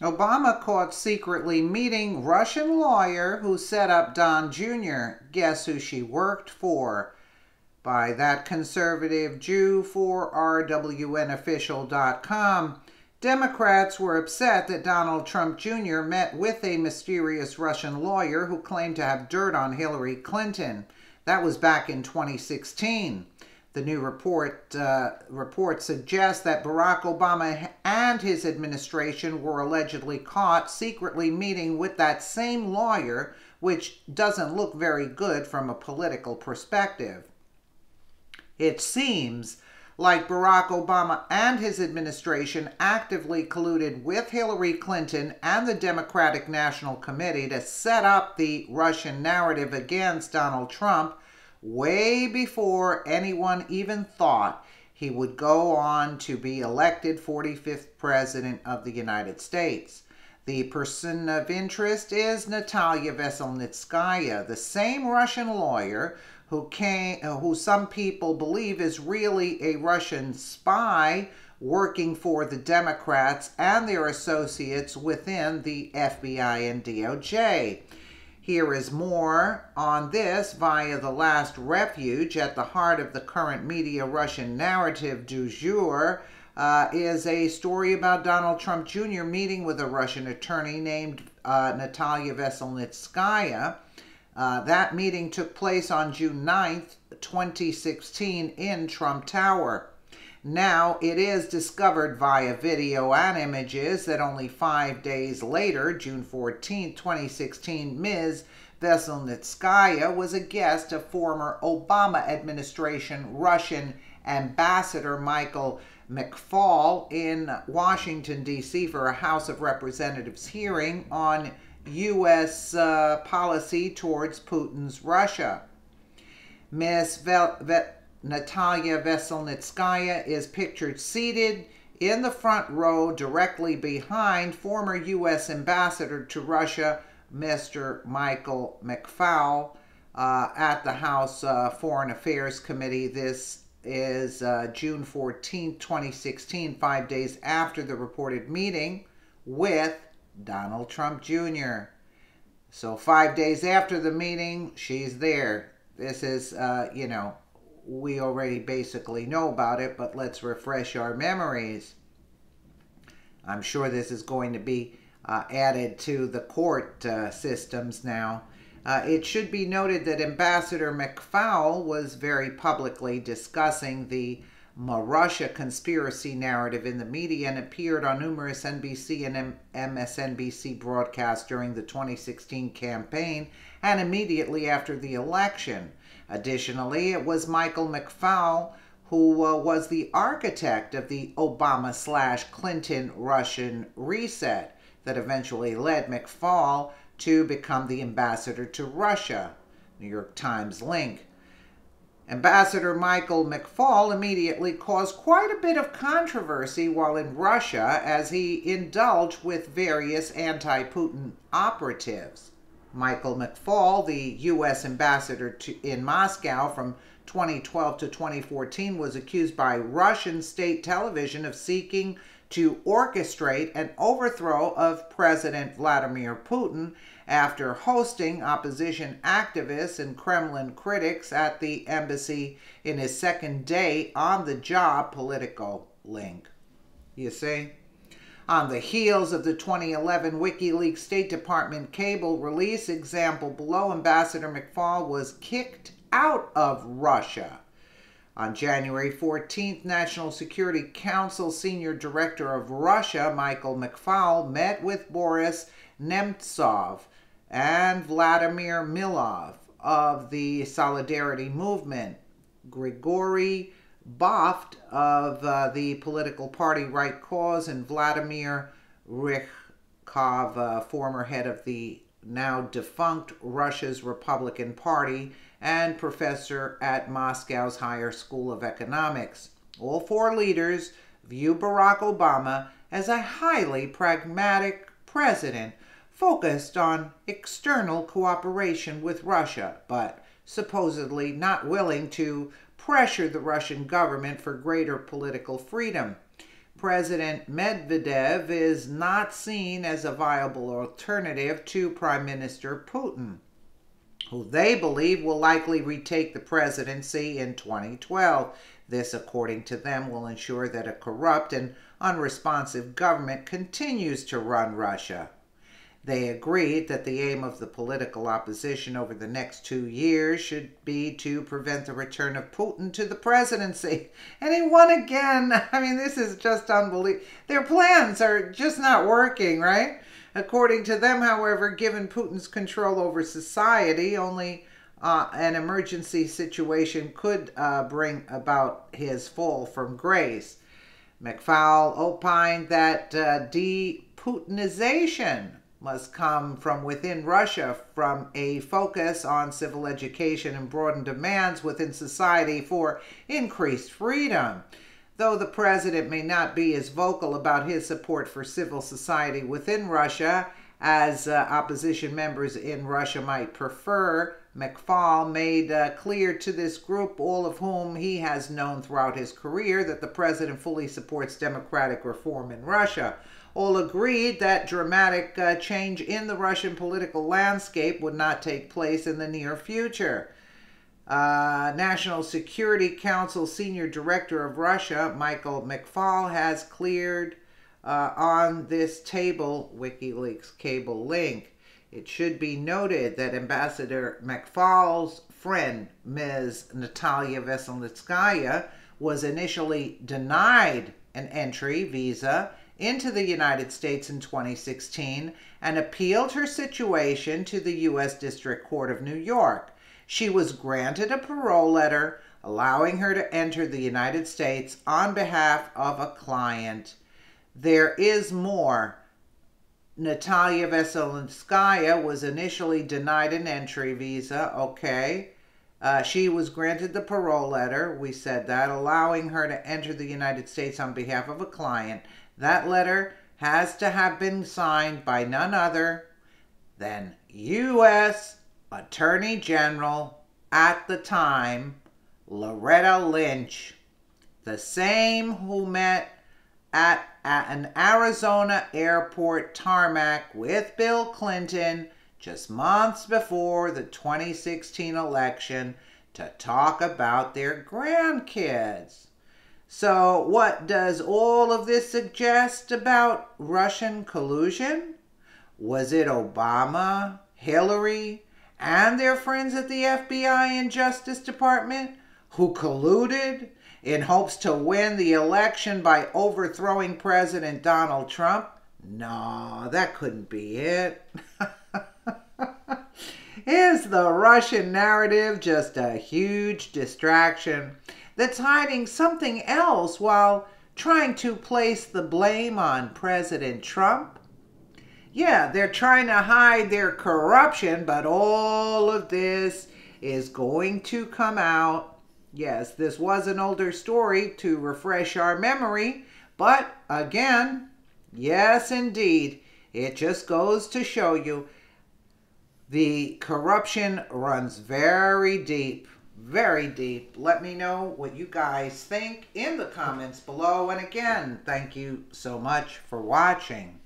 Obama caught secretly meeting Russian lawyer who set up Don Jr. Guess who she worked for? By that conservative Jew for RWNofficial.com. Democrats were upset that Donald Trump Jr. met with a mysterious Russian lawyer who claimed to have dirt on Hillary Clinton. That was back in 2016. The new report suggests that Barack Obama and his administration were allegedly caught secretly meeting with that same lawyer, which doesn't look very good from a political perspective. It seems like Barack Obama and his administration actively colluded with Hillary Clinton and the Democratic National Committee to set up the Russian narrative against Donald Trump way before anyone even thought he would go on to be elected 45th President of the United States. The person of interest is Natalia Veselnitskaya, the same Russian lawyer who some people believe is really a Russian spy working for the Democrats and their associates within the FBI and DOJ. Here is more on this via The Last Refuge. At the heart of the current media Russian narrative du jour is a story about Donald Trump Jr. meeting with a Russian attorney named Natalia Veselnitskaya. That meeting took place on June 9th, 2016 in Trump Tower. Now, it is discovered via video and images that only 5 days later, June 14, 2016, Ms. Veselnitskaya was a guest of former Obama administration Russian Ambassador Michael McFaul in Washington, D.C. for a House of Representatives hearing on U.S. policy towards Putin's Russia. Ms. Natalia Veselnitskaya is pictured seated in the front row directly behind former U.S. Ambassador to Russia, Mr. Michael McFaul, at the House Foreign Affairs Committee. This is June 14, 2016, 5 days after the reported meeting with Donald Trump Jr. So 5 days after the meeting, she's there. This is, we already basically know about it, but let's refresh our memories. I'm sure this is going to be added to the court systems now. It should be noted that Ambassador McFaul was very publicly discussing the Russia conspiracy narrative in the media and appeared on numerous NBC and MSNBC broadcasts during the 2016 campaign and immediately after the election. Additionally, it was Michael McFaul who was the architect of the Obama/Clinton Russian reset that eventually led McFaul to become the ambassador to Russia. New York Times link. Ambassador Michael McFaul immediately caused quite a bit of controversy while in Russia as he indulged with various anti-Putin operatives. Michael McFaul, the U.S. ambassador in Moscow from 2012 to 2014, was accused by Russian state television of seeking to orchestrate an overthrow of President Vladimir Putin after hosting opposition activists and Kremlin critics at the embassy in his second day on the job. Politico link. You see? On the heels of the 2011 WikiLeaks State Department cable release example below, Ambassador McFaul was kicked out of Russia. On January 14th, National Security Council Senior Director of Russia, Michael McFaul, met with Boris Nemtsov and Vladimir Milov of the Solidarity Movement, Grigory Boft of the political party Right Cause, and Vladimir Ryzhkov, former head of the now defunct Russia's Republican Party and professor at Moscow's Higher School of Economics. All four leaders view Barack Obama as a highly pragmatic president focused on external cooperation with Russia, but supposedly not willing to pressure the Russian government for greater political freedom. President Medvedev is not seen as a viable alternative to Prime Minister Putin, who they believe will likely retake the presidency in 2012. This, according to them, will ensure that a corrupt and unresponsive government continues to run Russia. They agreed that the aim of the political opposition over the next 2 years should be to prevent the return of Putin to the presidency. And he won again. I mean, this is just unbelievable. Their plans are just not working, right? According to them, however, given Putin's control over society, only an emergency situation could bring about his fall from grace. McFaul opined that de-Putinization must come from within Russia, from a focus on civil education and broadened demands within society for increased freedom. Though the president may not be as vocal about his support for civil society within Russia as opposition members in Russia might prefer, McFaul made clear to this group, all of whom he has known throughout his career, that the president fully supports democratic reform in Russia. All agreed that dramatic change in the Russian political landscape would not take place in the near future. National Security Council Senior Director of Russia, Michael McFaul, has cleared on this table, WikiLeaks cable link. It should be noted that Ambassador McFaul's friend, Ms. Natalia Veselnitskaya, was initially denied an entry visa into the United States in 2016 and appealed her situation to the U.S. District Court of New York. She was granted a parole letter allowing her to enter the United States on behalf of a client. There is more. Natalia Veselnitskaya was initially denied an entry visa, okay. She was granted the parole letter, we said that, allowing her to enter the United States on behalf of a client. That letter has to have been signed by none other than U.S. Attorney General at the time, Loretta Lynch, the same who met at an Arizona airport tarmac with Bill Clinton just months before the 2016 election to talk about their grandkids. So what does all of this suggest about Russian collusion? Was it Obama, Hillary, and their friends at the FBI and Justice Department who colluded in hopes to win the election by overthrowing President Donald Trump? No, that couldn't be it. Is the Russian narrative just a huge distraction that's hiding something else while trying to place the blame on President Trump? Yeah, they're trying to hide their corruption, but all of this is going to come out. Yes, this was an older story to refresh our memory, but again, yes indeed, it just goes to show you the corruption runs very deep, very deep. Let me know what you guys think in the comments below. And again, thank you so much for watching.